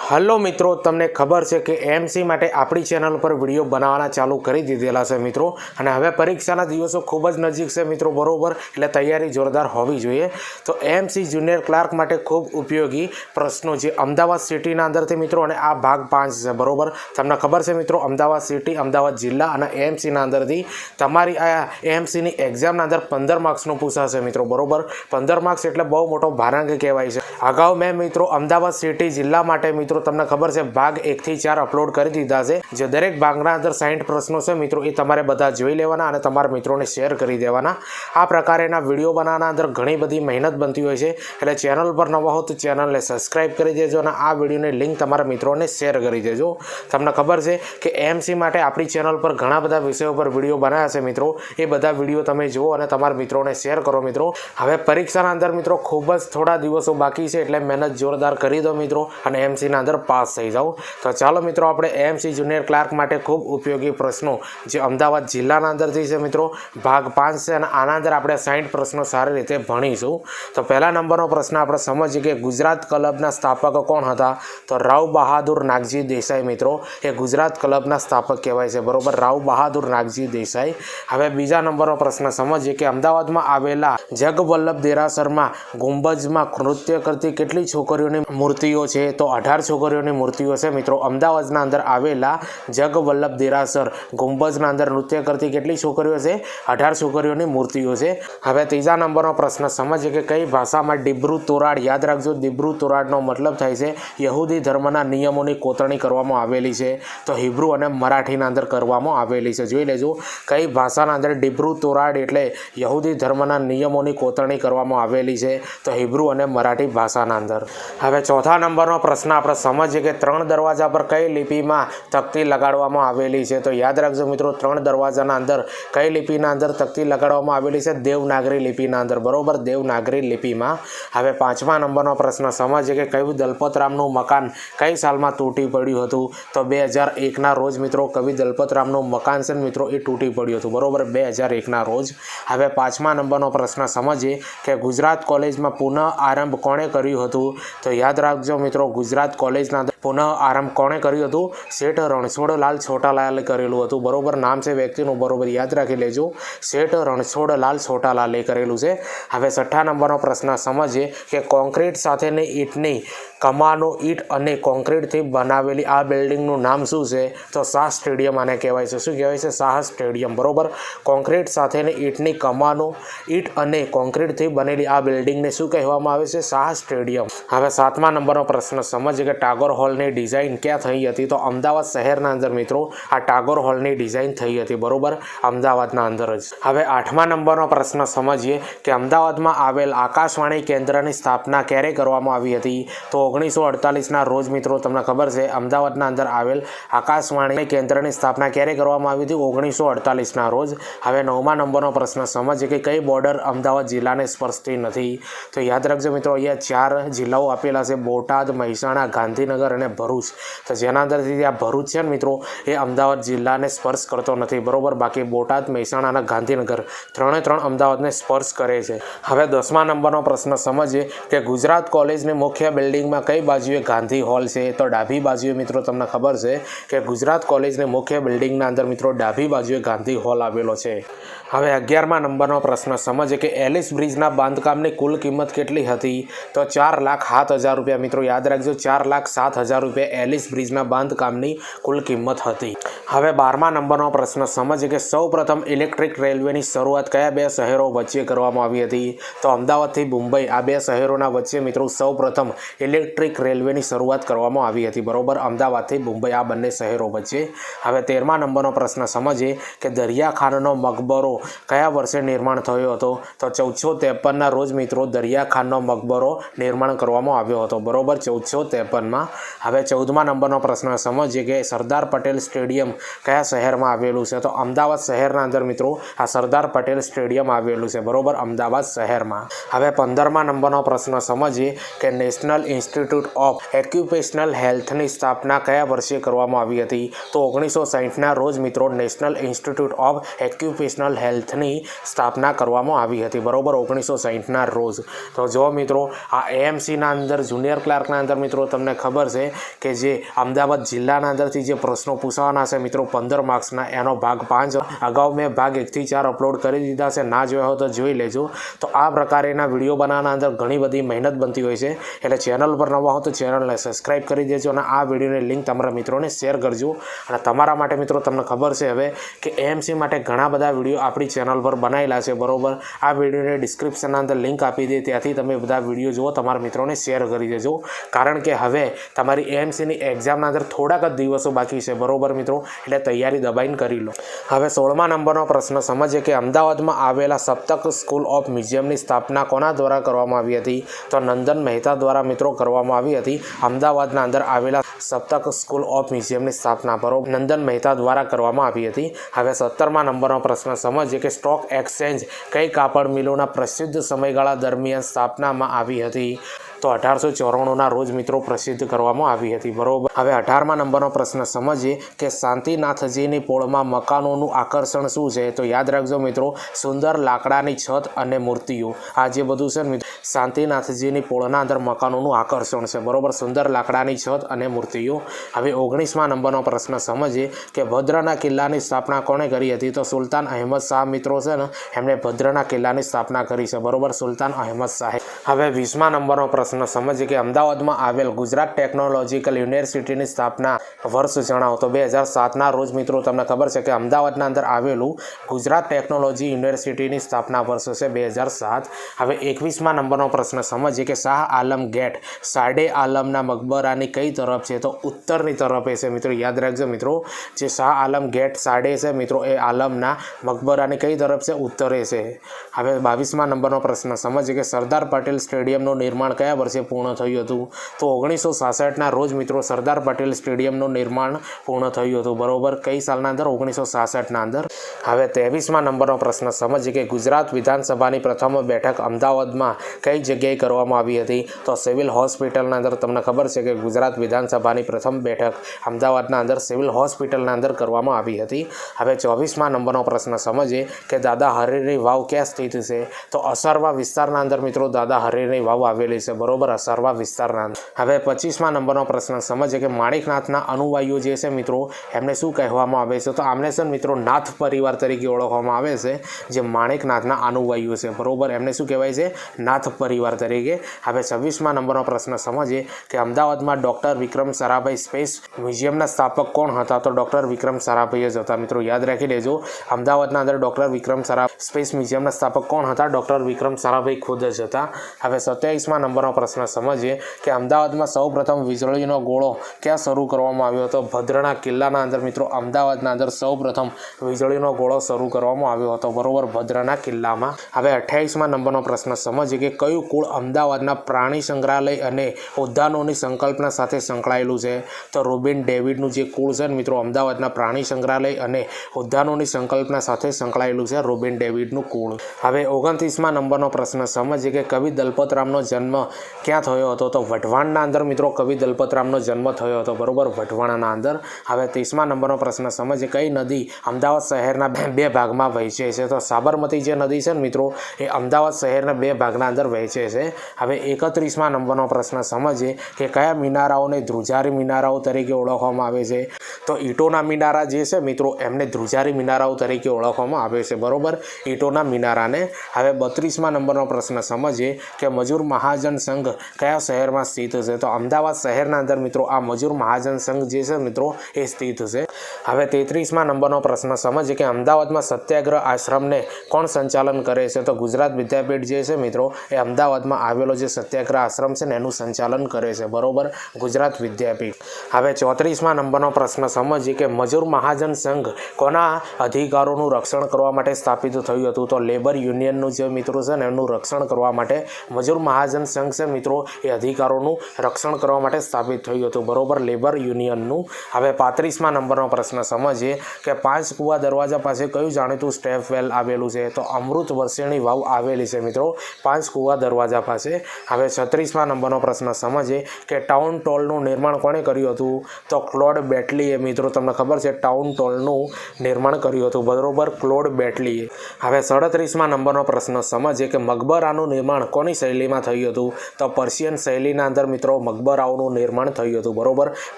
Hello મિત્રો, તમને ખબર છે કે એમસી માટે આપણી ચેનલ પર વિડીયો બનાવવાના ચાલુ કરી દીધેલા છે મિત્રો. અને હવે પરીક્ષાના દિવસો ખૂબ જ નજીક છે મિત્રો, બરોબર. એટલે તૈયારી જોરદાર હોવી જોઈએ. તો એમસી જુનિયર ક્લાર્ક માટે ખૂબ ઉપયોગી પ્રશ્નો જે અમદાવાદ સિટીના અંદરથી મિત્રો, અને આ ભાગ 5 છે, બરોબર. તમને ખબર છે મિત્રો, અમદાવાદ સિટી, અમદાવાદ જિલ્લા અને એમસીના અંદરથી તમારી આ એમસીની એક્ઝામના અંદર 15 માર્ક્સનું પૂછાશે મિત્રો, બરોબર. 15 માર્ક્સ એટલે બહુ મોટો ભારાંક કહેવાય છે. અગાઉ મેં મિત્રો અમદાવાદ સિટી જિલ્લા માટે મિત્રો તમને ખબર છે ભાગ 1 થી 4 અપલોડ કરી દીધા છે. જે દરેક ભાગના અંદર 60 પ્રશ્નો છે મિત્રો, એ તમારે બધા જોઈ લેવાના અને તમારા મિત્રોને શેર કરી દેવાના. આ પ્રકારેના વિડીયો બનાવવાના અંદર ઘણી બધી મહેનત બનતી હોય છે. એટલે ચેનલ પર નવા હો તો ચેનલને સબસ્ક્રાઈબ કરી દેજો અને આ વિડીયોની લિંક તમારા મિત્રોને શેર કરી દેજો. તમને ખબર છે કે એમસી માટે આપણી ચેનલ પર ઘણા બધા વિષયો પર વિડીયો બનાવ્યા છે મિત્રો. એ બધા વિડીયો તમે જુઓ અને તમારા મિત્રોને શેર કરો મિત્રો. હવે પરીક્ષાના અંદર મિત્રો ખૂબ જ થોડા દિવસો બાકી છે, એટલે મહેનત જોરદાર કરી દો મિત્રો અને એમસીના અંદર પાસ થઈ જાઓ. તો ચાલો મિત્રો, આપણે એમસી જુનિયર ક્લાર્ક માટે ખૂબ ઉપયોગી પ્રશ્નો જે અમદાવાદ જિલ્લાના અંદરથી છે મિત્રો, ભાગ 5 છે અને આના અંદર આપણે 60 પ્રશ્નો સારી રીતે ભણીશું. તો પહેલા નંબરનો પ્રશ્ન આપણે સમજીએ કે ગુજરાત ક્લબના સ્થાપક કોણ હતા? તો રાવ બહાદુર નાગજી દેસાઈ મિત્રો, એ ગુજરાત ક્લબના સ્થાપક કહેવાય છે, બરોબર. રાવ બહાદુર નાગજી દેસાઈ. હવે બીજા નંબરનો પ્રશ્ન સમજીએ કે અમદાવાદમાં આવેલા જગવલ્લભ દેરાસરમાં ગુંબજમાં નૃત્ય કરતી કેટલી છોકરીઓની મૂર્તિઓ છે? તો 18 છોકરીઓની મૂર્તિઓ છે મિત્રો. અમદાવાદના અંદર આવેલા જગવલ્લભ દેરાસર ગુંબજના અંદર નૃત્ય કરતી કેટલી છોકરીઓ છે? 18 છોકરીઓની મૂર્તિઓ છે. હવે ત્રીજા નંબરનો પ્રશ્ન સમજીએ કે કઈ ભાષામાં ડિબ્રુ તોરાડ, યાદ રાખજો ડિબ્રુ તોરાડનો મતલબ થાય છે યહૂદી ધર્મના નિયમોની કોતરણી કરવામાં આવેલી છે? તો હિબ્રુ અને મરાઠીના અંદર કરવામાં આવેલી છે. જોઈ લેજો, કઈ ભાષાના અંદર ડિબ્રુ તોરાડ એટલે યહૂદી ધર્મના નિયમોની કોતરણી કરવામાં આવેલી છે? તો હિબ્રુ અને મરાઠી ભાષાના અંદર. હવે ચોથા નંબરનો પ્રશ્ન આપણે સમજીએ કે 3 દરવાજા પર કઈ લિપિમાં તકતી લગાડવામાં આવેલી છે? તો યાદ રાખજો મિત્રો, 3 દરવાજાના અંદર કઈ લિપિના અંદર તકતી લગાડવામાં આવેલી છે? દેવનાગરી લિપિના અંદર, બરોબર, દેવનાગરી લિપિમાં. હવે પાંચમા નંબરનો પ્રશ્ન સમજીએ કે કવિ દલપતરામનું મકાન કઈ સાલમાં તૂટી પડ્યું હતું? તો 2001ના રોજ મિત્રો કવિ દલપતરામનું મકાન છે મિત્રો, એ તૂટી પડ્યું હતું, બરોબર, 2001ના રોજ. હવે પાંચમા નંબરનો પ્રશ્ન સમજીએ કે ગુજરાત કોલેજમાં પુનઃ આરંભ કોણે કર્યું હતું? તો યાદ રાખજો મિત્રો, ગુજરાત કોલેજના પુનઃ આરંભ કોણે કર્યું હતું? શેઠ રણછોડલાલ છોટાલાલે કરેલું હતું, બરોબર. નામ છે વ્યક્તિનું, બરોબર, યાદ રાખી લેજો, શેઠ રણછોડલાલ છોટાલાલે કરેલું છે. હવે છઠ્ઠા નંબરનો પ્રશ્ન સમજીએ કે કોન્ક્રીટ સાથેની ઈંટની કમાનો, ઈંટ અને કોન્ક્રીટથી બનાવેલી આ બિલ્ડિંગનું નામ શું છે? તો શાહ સ્ટેડિયમ આને કહેવાય છે. શું કહેવાય છે? શાહ સ્ટેડિયમ, બરોબર. કોન્ક્રીટ સાથેની ઈંટની કમાનો, ઈંટ અને કોન્ક્રીટથી બનેલી આ બિલ્ડિંગને શું કહેવામાં આવે છે? શાહ સ્ટેડિયમ. હવે સાતમા નંબરનો પ્રશ્ન સમજીએ કે ટાગોર હોલની ડિઝાઇન ક્યાં થઈ હતી? તો અમદાવાદ શહેરના અંદર મિત્રો આ ટાગોર હોલની ડિઝાઇન થઈ હતી, બરોબર, અમદાવાદના અંદર જ. હવે આઠમા નંબરનો પ્રશ્ન સમજીએ કે અમદાવાદમાં આવેલ આકાશવાણી કેન્દ્રની સ્થાપના ક્યારે કરવામાં આવી હતી? તો 1948ના રોજ મિત્રો. તમને ખબર છે અમદાવાદના અંદર આવેલ આકાશવાણી કેન્દ્રની સ્થાપના ક્યારે કરવામાં આવી હતી? 1948ના રોજ. હવે નવમા નંબરનો પ્રશ્ન સમજીએ કે કઈ બોર્ડર અમદાવાદ જિલ્લાને સ્પર્શતી નથી? તો યાદ રાખજો મિત્રો, અહીંયા 4 જિલ્લાઓ આપેલા છે, બોટાદ, મહેસાણા, ગાંધીનગર અને ભરૂચ. તો જેના અંદરથી આ ભરૂચ છે ને મિત્રો, એ અમદાવાદ જિલ્લાને સ્પર્શ કરતો નથી, બરોબર. બાકી બોટાદ, મહેસાણા અને ગાંધીનગર 3 અમદાવાદને સ્પર્શ કરે છે. હવે 10મા નંબરનો પ્રશ્ન સમજીએ કે ગુજરાત કોલેજની મુખ્ય બિલ્ડિંગમાં કઈ બાજુએ ગાંધી હોલ છે? તો ડાબી બાજુએ મિત્રો. તમને ખબર છે કે ગુજરાત કોલેજની મુખ્ય બિલ્ડિંગના અંદર મિત્રો ડાબી બાજુએ ગાંધી હોલ આવેલો છે. હવે 11મા નંબરનો પ્રશ્ન સમજીએ કે એલિસ બ્રિજના બાંધકામની કુલ કિંમત કેટલી હતી? તો 4,07,000 રૂપિયા મિત્રો, યાદ રાખજો, 4,07,000 રૂપિયા એલિસ બ્રિજના બાંધકામની કુલ કિંમત હતી. હવે 12મા નંબરનો પ્રશ્ન સમજીએ કે સૌપ્રથમ ઇલેક્ટ્રિક રેલવેની શરૂઆત કયા 2 શહેરો વચ્ચે કરવામાં આવી હતી? તો અમદાવાદથી મુંબઈ, આ 2 શહેરોના વચ્ચે મિત્રો સૌપ્રથમ ઇલેક્ટ્રિક રેલવેની શરૂઆત કરવામાં આવી હતી, બરોબર, અમદાવાદથી મુંબઈ, આ બંને શહેરો વચ્ચે. હવે 13મા નંબરનો પ્રશ્ન સમજીએ કે દરિયાખાનનો મકબરો કયા વર્ષે નિર્માણ થયો હતો? તો 1453ના રોજ મિત્રો દરિયાખાનનો મકબરો નિર્માણ કરવામાં આવ્યો હતો, બરોબર, 1453માં. હવે 14મા નંબરનો પ્રશ્ન સમજીએ કે સરદાર પટેલ સ્ટેડિયમ કયા શહેરમાં આવેલું છે? તો અમદાવાદ શહેરના અંદર મિત્રો આ સરદાર પટેલ સ્ટેડિયમ આવેલું છે, બરોબર, અમદાવાદ શહેરમાં. હવે 15મા નંબરનો પ્રશ્ન સમજીએ કે નેશનલ ઇન્સ્ટિટ્યૂટ ઇન્સ્ટિટ્યૂટ ઓફ એક્યુપેશનલ હેલ્થની સ્થાપના કયા વર્ષે કરવામાં આવી હતી? તો 1960ના રોજ મિત્રો નેશનલ ઇન્સ્ટિટ્યૂટ ઓફ એક્યુપેશનલ હેલ્થની સ્થાપના કરવામાં આવી હતી, બરોબર, 1960ના રોજ. તો જો મિત્રો આ એએમસીના અંદર જુનિયર ક્લાર્કના અંદર મિત્રો તમને ખબર છે કે જે અમદાવાદ જિલ્લાના અંદરથી જે પ્રશ્નો પૂછવાના છે મિત્રો 15 માર્ક્સના, એનો ભાગ 5 અગાઉ મેં ભાગ 1 થી 4 અપલોડ કરી દીધા છે, ના જોયા હોય તો જોઈ લેજો. તો આ પ્રકારના વિડીયો બનાવવાના અંદર ઘણી બધી મહેનત બનતી હોય છે, એટલે ચેનલ પર નવા હો તો ચેનલને સબસ્ક્રાઈબ કરી દેજો અને આ વિડીયોની લિંક તમારા મિત્રોને શેર કરજો. અને તમારા માટે મિત્રો તમને ખબર છે હવે કે એએમસી માટે ઘણા બધા વિડીયો આપણી ચેનલ પર બનાવેલા છે, બરોબર. આ વિડીયોને ડિસ્ક્રિપ્શનના અંદર લિંક આપી દે, ત્યાંથી તમે બધા વિડીયો જુઓ, તમારા મિત્રોને શેર કરી દેજો, કારણ કે હવે તમારી એએમસીની એક્ઝામના અંદર થોડાક જ દિવસો બાકી છે, બરોબર મિત્રો, એટલે તૈયારી દબાઈને કરી લો. હવે 16મા નંબરનો પ્રશ્ન સમજીએ કે અમદાવાદમાં આવેલા સપ્તક સ્કૂલ ઓફ મ્યુઝિયમની સ્થાપના કોના દ્વારા કરવામાં આવી હતી? તો નંદન મહેતા દ્વારા મિત્રો કરવામાં આવી હતી. અમદાવાદના અંદર આવેલા સપ્તક સ્કૂલ ઓફ મ્યુઝિયમની સ્થાપના બરોબર નંદન મહેતા દ્વારા કરવામાં આવી હતી. હવે 17મા નંબરનો પ્રશ્ન સમજીએ કે સ્ટોક એક્સચેન્જ કઈ કાપડ મિલોના પ્રસિદ્ધ સમયગાળા દરમિયાન સ્થાપનામાં આવી હતી? તો 1894ના રોજ મિત્રો પ્રસિદ્ધ કરવામાં આવી હતી, બરોબર. હવે 18મા નંબરનો પ્રશ્ન સમજીએ કે શાંતિનાથજીની પોળમાં મકાનોનું આકર્ષણ શું છે? તો યાદ રાખજો મિત્રો, સુંદર લાકડાની છત અને મૂર્તિઓ. આ જે બધું છે મિત્રો શાંતિનાથજીની પોળના અંદર મકાનોનું આકર્ષણ છે, બરોબર, સુંદર લાકડાની છત અને મૂર્તિઓ. હવે 19મા નંબરનો પ્રશ્ન સમજીએ કે ભદ્રના કિલ્લાની સ્થાપના કોણે કરી હતી? તો સુલતાન અહેમદ શાહ મિત્રો છે ને, એમણે ભદ્રના કિલ્લાની સ્થાપના કરી છે, બરોબર, સુલતાન અહેમદ શાહે. હવે 20મા નંબરનો પ્રશ્ન સમજીએ કે અમદાવાદમાં આવેલ ગુજરાત ટેકનોલોજીકલ યુનિવર્સિટીની સ્થાપના વર્ષ જણાવો. તો 2007ના રોજ મિત્રો તમને ખબર છે કે અમદાવાદના અંદર આવેલું ગુજરાત ટેકનોલોજી યુનિવર્સિટીની સ્થાપના વર્ષ છે 2007. હવે 21મા નંબરનો પ્રશ્ન સમજીએ કે શાહ આલમ ગેટ સાડે આલમના મકબરાની કઈ તરફ છે? તો ઉત્તરની તરફે છે મિત્રો, યાદ રાખજો મિત્રો, જે શાહ આલમ ગેટ સાડે છે મિત્રો એ આલમના મકબરાની કઈ તરફ છે? ઉત્તરે છે. હવે 22મા નંબરનો પ્રશ્ન સમજીએ કે સરદાર પટેલ સ્ટેડિયમનું નિર્માણ કયા વર્ષે પૂર્ણ થયું હતું? તો 1966ના રોજ મિત્રો સરદાર પટેલ સ્ટેડિયમનું નિર્માણ પૂર્ણ થયું હતું, બરોબર, કઈ સાલના અંદર? 1966ના અંદર. હવે 23મા નંબરનો પ્રશ્ન સમજીએ કે ગુજરાત વિધાનસભાની પ્રથમ બેઠક અમદાવાદમાં કઈ જગ્યાએ કરવામાં આવી હતી? તો સિવિલ હોસ્પિટલના અંદર. તમને ખબર છે કે ગુજરાત વિધાનસભાની પ્રથમ બેઠક અમદાવાદના અંદર સિવિલ હોસ્પિટલના અંદર કરવામાં આવી હતી. હવે 24મા નંબરનો પ્રશ્ન સમજીએ કે દાદા હરીની વાવ ક્યાં સ્થિત છે? તો અસારવા વિસ્તારના અંદર મિત્રો દાદા હરીની વાવ આવેલી છે, બરોબર, અસારવા વિસ્તારના અંદર. હવે 25મા નંબરનો પ્રશ્ન સમજીએ કે માણિકનાથના અનુયાયીઓ જે છે મિત્રો એમને શું કહેવામાં આવે છે? તો આમને છે મિત્રો નાથ પરિવાર તરીકે ઓળખવામાં આવે છે, જે માણિકનાથના અનુયાયીઓ છે, બરોબર, એમને શું કહેવાય છે? નાથ પરિવાર તરીકે. હવે 26મા નંબરનો પ્રશ્ન સમજીએ કે અમદાવાદમાં ડૉક્ટર વિક્રમ સારાભાઈ સ્પેસ મ્યુઝિયમના સ્થાપક કોણ હતા? તો ડૉક્ટર વિક્રમ સારાભાઈ જ હતા મિત્રો, યાદ રાખી લેજો. અમદાવાદના અંદર ડૉક્ટર વિક્રમ સારાભાઈ સ્પેસ મ્યુઝિયમના સ્થાપક કોણ હતા? ડૉક્ટર વિક્રમ સારાભાઈ ખુદ જ હતા. હવે 27મા નંબરનો પ્રશ્ન સમજીએ કે અમદાવાદમાં સૌપ્રથમ વીજળીનો ગોળો ક્યાં શરૂ કરવામાં આવ્યો હતો? ભદ્રના કિલ્લાના અંદર મિત્રો અમદાવાદના અંદર સૌપ્રથમ વીજળીનો ગોળો શરૂ કરવામાં આવ્યો હતો, બરોબર, ભદ્રના કિલ્લામાં. હવે 28મા નંબરનો પ્રશ્ન સમજીએ કે કયું કુળ અમદાવાદના પ્રાણી સંગ્રહાલય અને ઉદ્યાનોની સંકલ્પના સાથે સંકળાયેલું છે? તો રોબિન ડેવિડનું જે કુળ છે ને મિત્રો અમદાવાદના પ્રાણી સંગ્રહાલય અને ઉદ્યાનોની સંકલ્પના સાથે સંકળાયેલું છે, રોબિન ડેવિડનું કુળ. હવે 29મા નંબરનો પ્રશ્ન સમજીએ કે કવિ દલપતરામનો જન્મ ક્યાં થયો હતો? તો વઢવાણના અંદર મિત્રો કવિ દલપતરામનો જન્મ થયો હતો, બરોબર, વઢવાણના અંદર. હવે 30મા નંબરનો પ્રશ્ન સમજીએ કઈ નદી અમદાવાદ શહેરના બે ભાગમાં વહેંચે છે? તો સાબરમતી જે નદી છે ને મિત્રો એ અમદાવાદ શહેરના બે ભાગના અંદર વહેંચે છે. હવે 31મા નંબરનો પ્રશ્ન સમજીએ કે કયા મિનારાઓને ધ્રુજારી મિનારાઓ તરીકે ઓળખવામાં આવે છે? તો ઈંટોના મિનારા જે છે મિત્રો એમને ધ્રુજારી મિનારાઓ તરીકે ઓળખવામાં આવે છે, બરોબર, ઈંટોના મિનારાને. હવે 32મા નંબરનો પ્રશ્ન સમજીએ કે મજૂર મહાજન સંઘ કયા શહેરમાં સ્થિત છે? તો અમદાવાદ શહેરના અંદર મિત્રો આ મજૂર મહાજન સંઘ જે છે મિત્રો એ સ્થિત છે. હવે 33મા નંબરનો પ્રશ્ન સમજીએ કે અમદાવાદમાં સત્યાગ્રહ આશ્રમને કોણ સંચાલન કરે છે? તો ગુજરાત વિદ્યાપીઠ જે છે મિત્રો એ અમદાવાદમાં આવેલો જે સત્યાગ્રહ આશ્રમ છે ને એનું સંચાલન કરે છે, બરોબર, ગુજરાત વિદ્યાપીઠ. હવે 34મા નંબરનો પ્રશ્ન સમજીએ કે મજૂર મહાજન સંઘ કોના અધિકારોનું રક્ષણ કરવા માટે સ્થાપિત થયું હતું? તો લેબર યુનિયનનું જે મિત્રો છે ને એનું રક્ષણ કરવા માટે મજૂર મહાજન સંઘ છે છે મિત્રો એ અધિકારોનું રક્ષણ કરવા માટે સ્થાપિત થયું હતું, બરોબર, લેબર યુનિયનનું. હવે 35મા નંબરનો પ્રશ્ન સમજીએ કે પાંચકુવા દરવાજા પાસે કયું જાણીતું સ્ટેપ વેલ આવેલું છે? તો અમૃત વર્ષિણી વાવ આવેલી છે મિત્રો પાંચકુવા દરવાજા પાસે. હવે 36મા નંબરનો પ્રશ્ન સમજીએ કે ટાઉન ટોલનું નિર્માણ કોણે કર્યું હતું? તો ક્લોડ બેટલીએ મિત્રો. તમને ખબર છે ટાઉન ટોલનું નિર્માણ કર્યું હતું, બરોબર, ક્લોડ બેટલીએ. હવે 37મા નંબરનો પ્રશ્ન સમજીએ કે મકબરાનું નિર્માણ કોની શૈલીમાં થયું હતું? તો પર્શિયન શૈલીના અંદર મિત્રો મકબરાઓનું નિર્માણ થયું હતું, બરોબર,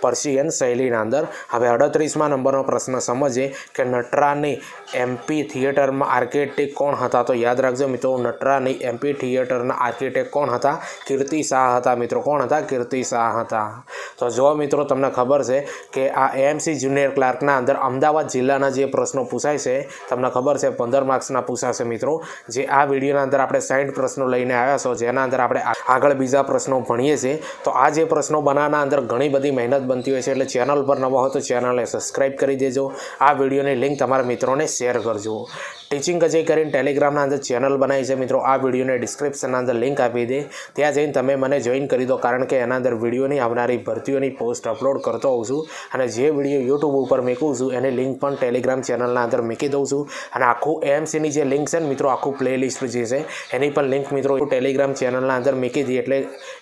પર્શિયન શૈલીના અંદર. હવે 38મા નંબરનો પ્રશ્ન સમજીએ કે નટરાની એમપી થિયેટરમાં આર્કિટેક્ટ કોણ હતા? તો યાદ રાખજો મિત્રો, નટરાની એમપી થિયેટરના આર્કિટેક્ટ કોણ હતા? કીર્તિ શાહ હતા મિત્રો. કોણ હતા? કીર્તિ શાહ હતા. તો જો મિત્રો તમને ખબર છે કે આ એએમસી જુનિયર ક્લાર્કના અંદર અમદાવાદ જિલ્લાના જે પ્રશ્નો પૂછાય છે, તમને ખબર છે 15 માર્ક્સના પૂછાશે મિત્રો. જે આ વિડીયોના અંદર આપણે 60 પ્રશ્નો લઈને આવ્યા છો, જેના અંદર આપણે આગળ બીજા પ્રશ્નો ભણીએ છીએ. તો આ જે પ્રશ્નો બનાવવાના અંદર ઘણી બધી મહેનત બનતી હોય છે, એટલે ચેનલ પર નવા હોય તો ચેનલને સબસ્ક્રાઈબ કરી દેજો. આ વિડીયોની લિંક તમારા મિત્રોને શેર કરજો. ટીચિંગ અજય કરીને ટેલિગ્રામના અંદર ચેનલ બનાવી છે મિત્રો. આ વિડીયોને ડિસ્ક્રિપ્શનના અંદર લિંક આપી દે, ત્યાં જઈને તમે મને જોઈન કરી દો, કારણ કે એના અંદર વિડીયોની આવનારી ભરતીઓની પોસ્ટ અપલોડ કરતો હોઉં છું, અને જે વિડીયો યુટ્યુબ ઉપર મૂકું છું એની લિંક પણ ટેલિગ્રામ ચેનલના અંદર મૂકી દઉં છું. અને આખું એએમસીની જે લિંક છે ને મિત્રો, આખું પ્લેલિસ્ટ જે છે એની પણ લિંક મિત્રો ટેલિગ્રામ ચેનલના અંદર મૂકી દી,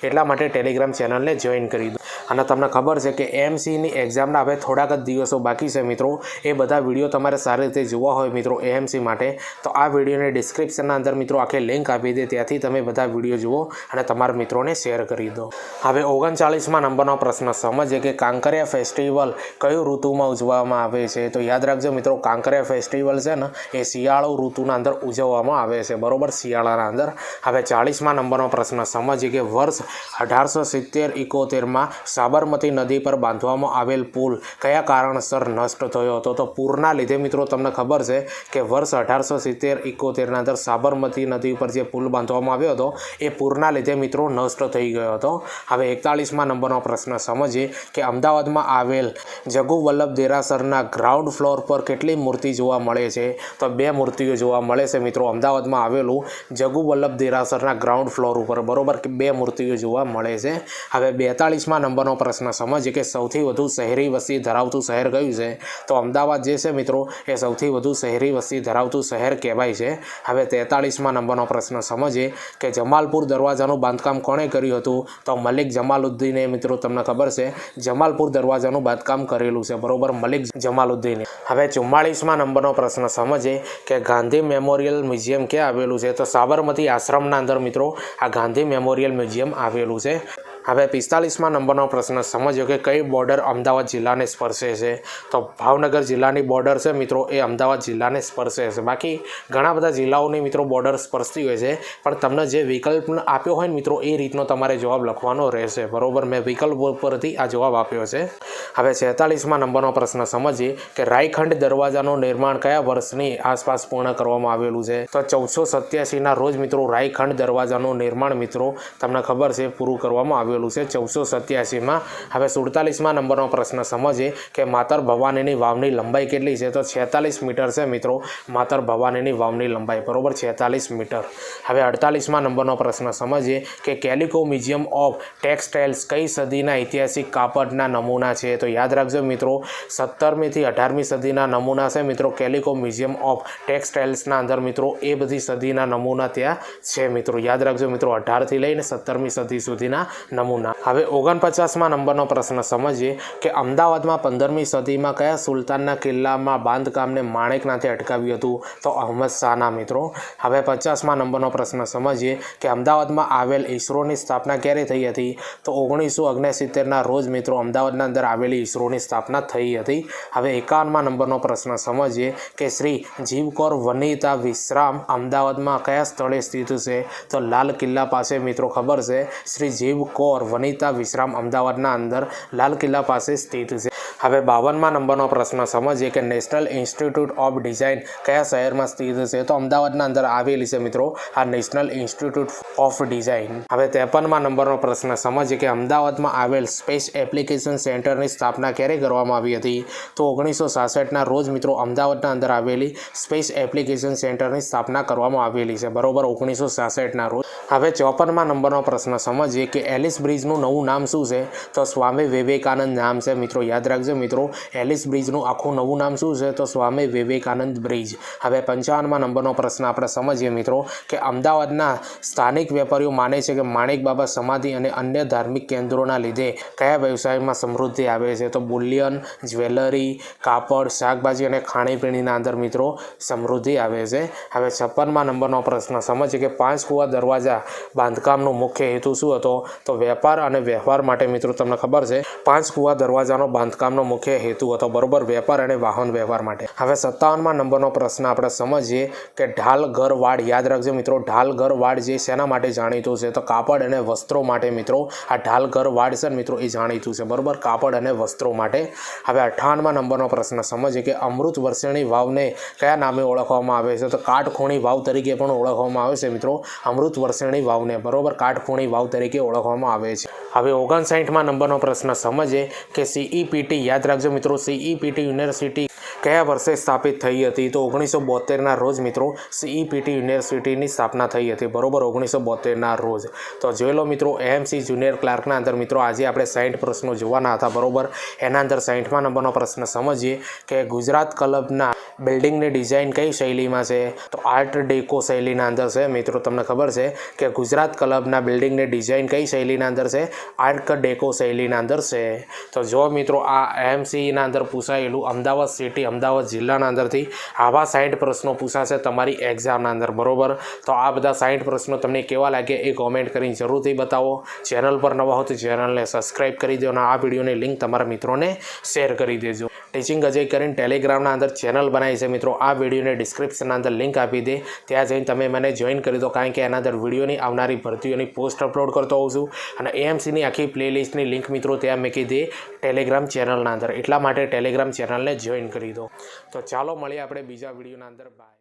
એટલા માટે ટેલિગ્રામ ચેનલને જોઈન કરી દો. અને તમને ખબર છે કે એએમસીની એક્ઝામના હવે થોડાક જ દિવસો બાકી છે મિત્રો. એ બધા વિડીયો તમારે સારી રીતે જોવા હોય મિત્રો એએમસી માટે, તો આ વિડીયોની ડિસ્ક્રિપ્શનના અંદર મિત્રો આખી લિંક આપી દે, ત્યાંથી તમે બધા વિડીયો જુઓ અને તમારા મિત્રોને શેર કરી દો. હવે 39મા નંબરનો પ્રશ્ન સમજીએ કે કાંકરિયા ફેસ્ટિવલ કઈ ઋતુમાં ઉજવવામાં આવે છે? તો યાદ રાખજો મિત્રો, કાંકરિયા ફેસ્ટિવલ છે ને એ શિયાળુ ઋતુના અંદર ઉજવવામાં આવે છે, બરોબર, શિયાળાના અંદર. હવે 40મા નંબરનો પ્રશ્ન સમજીએ કે વર્ષ 1870-71માં સાબરમતી નદી પર બાંધવામાં આવેલ પુલ કયા કારણસર નષ્ટ થયો હતો? તો પૂરના લીધે મિત્રો. તમને ખબર છે કે વર્ષ 1870-71ના અંદર સાબરમતી નદી ઉપર જે પુલ બાંધવામાં આવ્યો હતો એ પૂરના લીધે મિત્રો નષ્ટ થઈ ગયો હતો. હવે 41મા નંબરનો પ્રશ્ન સમજીએ કે અમદાવાદમાં આવેલ જગુ વલ્લભ દેરાસરના ગ્રાઉન્ડ ફ્લોર પર કેટલી મૂર્તિ જોવા મળે છે? તો 2 મૂર્તિઓ જોવા મળે છે મિત્રો અમદાવાદમાં આવેલું જગુ વલ્લભ દેરાસરના ગ્રાઉન્ડ ફ્લોર ઉપર, બરોબર, કે 2 મૂર્તિઓ જોવા મળે છે. હવે 42મા નંબરનો પ્રશ્ન સમજીએ કે સૌથી વધુ શહેરી વસ્તી ધરાવતું શહેર કયું છે? તો અમદાવાદ જે છે મિત્રો એ સૌથી વધુ શહેરી વસ્તી ધરાવતું શહેર કહેવાય છે. હવે 43મા નંબરનો પ્રશ્ન સમજીએ કે જમાલપુર દરવાજાનું બાંધકામ કોણે કર્યું હતું? તો મલિક જમાલુદ્દીને મિત્રો. તમને ખબર છે જમાલપુર દરવાજાનું બાંધકામ કરેલું છે, બરોબર, મલિક જમાલુદ્દીને. હવે 44મા નંબરનો પ્રશ્ન સમજીએ કે ગાંધી મેમોરિયલ મ્યુઝિયમ ક્યાં આવેલું છે? તો સાબરમતી આશ્રમના અંદર મિત્રો આ ગાંધી મેમોરિયલ મ્યુઝિયમ આવેલું છે. હવે 45મા નંબરનો પ્રશ્ન સમજો કે કઈ બોર્ડર અમદાવાદ જિલ્લાને સ્પર્શે છે? તો ભાવનગર જિલ્લાની બોર્ડર છે મિત્રો એ અમદાવાદ જિલ્લાને સ્પર્શે છે. બાકી ઘણા બધા જિલ્લાઓની મિત્રો બોર્ડર સ્પર્શતી હોય છે, પણ તમને જે વિકલ્પ આપ્યો હોય ને મિત્રો એ રીતનો તમારે જવાબ લખવાનો રહેશે, બરોબર. મેં વિકલ્પ પરથી આ જવાબ આપ્યો છે. હવે 46મા નંબરનો પ્રશ્ન સમજીએ કે રાયખંડ દરવાજાનું નિર્માણ કયા વર્ષની આસપાસ પૂર્ણ કરવામાં આવેલું છે? તો 1487ના રોજ મિત્રો રાયખંડ દરવાજાનું નિર્માણ મિત્રો તમને ખબર છે પૂરું કરવામાં આવ્યું છે 1487માં. હવે 47મા નંબરનો પ્રશ્ન સમજીએ કે માતર ભવાનીની વાવની લંબાઈ કેટલી છે? તો 46 મીટર છે મિત્રો માતર ભવાનીની વાવની લંબાઈ, બરોબર, 46 મીટર. હવે 48મા નંબરનો પ્રશ્ન સમજીએ કે કેલિકો મ્યુઝિયમ ઓફ ટેક્સટાઇલ્સ કઈ સદીના ઐતિહાસિક કાપડના નમૂના છે? તો યાદ રાખજો મિત્રો 17મી થી 18મી સદીના નમૂના છે મિત્રો કેલિકો મ્યુઝિયમ ઓફ ટેક્સટાઇલ્સના અંદર મિત્રો. એ બધી સદીના નમૂના ત્યાં છે મિત્રો, યાદ રાખજો મિત્રો, 18થી લઈને 17મી સદી સુધીના નમૂના. હવે 49મા નંબરનો પ્રશ્ન સમજીએ કે અમદાવાદમાં 15મી સદીમાં કયા સુલતાનના કિલ્લામાં બાંધકામને માણેકનાથે અટકાવ્યું હતું? તો અહમદ શાહના મિત્રો. હવે 50મા નંબરનો પ્રશ્ન સમજીએ કે અમદાવાદમાં આવેલ ઇસરોની સ્થાપના ક્યારે થઈ હતી? તો 1969ના રોજ મિત્રો અમદાવાદના અંદર આવેલી ઇસરોની સ્થાપના થઈ હતી. હવે 51મા નંબરનો પ્રશ્ન સમજીએ કે શ્રી જીવકૌર વનિતા વિશ્રામ અમદાવાદમાં કયા સ્થળે સ્થિત છે? તો લાલ કિલ્લા પાસે મિત્રો. ખબર છે શ્રી જીવકૌર 4 વનિતા વિશ્રામ અમદાવાદના અંદર લાલ કિલ્લા પાસે સ્થિત છે। હવે 52મા નંબરનો પ્રશ્ન સમજીએ કે નેશનલ ઇન્સ્ટિટ્યૂટ ઓફ ડિઝાઇન કયા શહેરમાં સ્થિત છે? તો અમદાવાદના અંદર આવેલી છે મિત્રો આ નેશનલ ઇન્સ્ટિટ્યૂટ ઓફ ડિઝાઇન। હવે 53મા નંબરનો પ્રશ્ન સમજીએ કે અમદાવાદમાં આવેલ સ્પેસ એપ્લિકેશન સેન્ટરની સ્થાપના ક્યારે કરવામાં આવી હતી? તો 1966ના રોજ મિત્રો અમદાવાદના અંદર આવેલી સ્પેસ એપ્લિકેશન સેન્ટરની સ્થાપના કરવામાં આવેલી છે, બરોબર, 1966ના રોજ। હવે 54મા નંબરનો પ્રશ્ન સમજીએ કે એલિસ બ્રિજનું નવું નામ શું છે? તો સ્વામી વિવેકાનંદ નામ છે મિત્રો, યાદ રાખજો મિત્રો, એલિસ બ્રિજનું આખું નવું નામ શું છે? તો સ્વામી વિવેકાનંદ બ્રિજ। હવે 55મા નંબરનો પ્રશ્ન આપણે સમજીએ મિત્રો કે અમદાવાદના સ્થાનિક વેપારીઓ માને છે કે માણેક બાબા સમાધિ અને અન્ય ધાર્મિક કેન્દ્રોના લીધે કયા વ્યવસાયમાં સમૃદ્ધિ આવે છે? તો બુલિયન, જ્વેલરી, કાપડ, શાકભાજી અને ખાણીપીણીના અંદર મિત્રો સમૃદ્ધિ આવે છે। હવે 56મા નંબરનો પ્રશ્ન સમજીએ કે 5 કુવા દરવાજા બાંધકામનો મુખ્ય હેતુ શું હતો? તો વેપાર અને વ્યવહાર માટે મિત્રો તમને ખબર છે 5 કુવા દરવાજાનો બાંધકામનો મુખ્ય હેતુ હતો, બરોબર, વેપાર અને વાહન વ્યવહાર માટે। હવે 57મા નંબરનો પ્રશ્ન આપણે સમજીએ કે ઢાલઘર વાડ, યાદ રાખજો મિત્રો, ઢાલઘર વાડ જે શેના માટે જાણીતું છે? તો કાપડ અને વસ્ત્રો માટે મિત્રો આ ઢાલઘર વાડ છે મિત્રો એ જાણીતું છે, બરોબર, કાપડ અને વસ્ત્રો માટે। હવે 58મા નંબરનો પ્રશ્ન સમજીએ કે અમૃત વર્ષિણી વાવને કયા નામે ઓળખવામાં આવે છે? તો કાટખૂણી વાવ તરીકે પણ ઓળખવામાં આવે છે મિત્રો અમૃત વર્ષિણી વાવને, બરોબર, કાટખૂણી વાવ તરીકે ઓળખવામાં આવે છે। હવે 59મા નંબરનો પ્રશ્ન સમજીએ કે CEPT, યાદ રાખજો મિત્રો, CEPT યુનિવર્સિટી કયા વર્ષે સ્થાપિત થઈ હતી? તો 1972ના રોજ મિત્રો CEPT યુનિવર્સિટીની સ્થાપના થઈ હતી, બરોબર, 1972ના રોજ। તો જોઈ લો મિત્રો AMC જુનિયર ક્લાર્કના અંદર મિત્રો આજે આપણે 60 પ્રશ્નો જોવાના હતા, બરોબર। એના અંદર 60મા નંબરનો પ્રશ્ન સમજીએ કે ગુજરાત ક્લબના બિલ્ડિંગની ડિઝાઇન કઈ શૈલીમાં છે? તો આર્ટ ડેકો શૈલીના અંદર છે મિત્રો, તમને ખબર છે કે ગુજરાત ક્લબના બિલ્ડિંગની ડિઝાઇન કઈ શૈલીના અંદર છે? આર્ટ ડેકો શૈલીના અંદર છે। તો જો મિત્રો આ AMCના અંદર પૂછાયેલું અમદાવાદ સિટી, અમદાવાદ જિલ્લાના અંદરથી આવા 60 પ્રશ્નો પૂછાશે તમારી એક્ઝામના અંદર, બરોબર। તો આ બધા 60 પ્રશ્નો તમને કેવા લાગે એ કોમેન્ટ કરીને જરૂરથી બતાવો। ચેનલ પર નવા હો તો ચેનલને સબસ્ક્રાઈબ કરી દો અને આ વિડીયોની લિંક તમારા મિત્રોને શેર કરી દેજો। ટીચિંગ અજય કરીને ટેલિગ્રામના અંદર ચેનલ બનાવી છે મિત્રો, આ વિડીયોને ડિસ્ક્રિપ્શનના અંદર લિંક આપી દે, ત્યાં જઈને તમે મને જોઈન કરી દો, કારણ કે એના અંદર વિડીયોની આવનારી ભરતીઓની પોસ્ટ અપલોડ કરતો હોઉં છું અને AMCની આખી પ્લેલિસ્ટની લિંક મિત્રો ત્યાં મૂકી દે ટેલિગ્રામ ચેનલના અંદર, એટલા માટે ટેલિગ્રામ ચેનલને જોઈન કરી દો। તો ચાલો મળીએ આપણે બીજા વિડીયોના અંદર, બાય।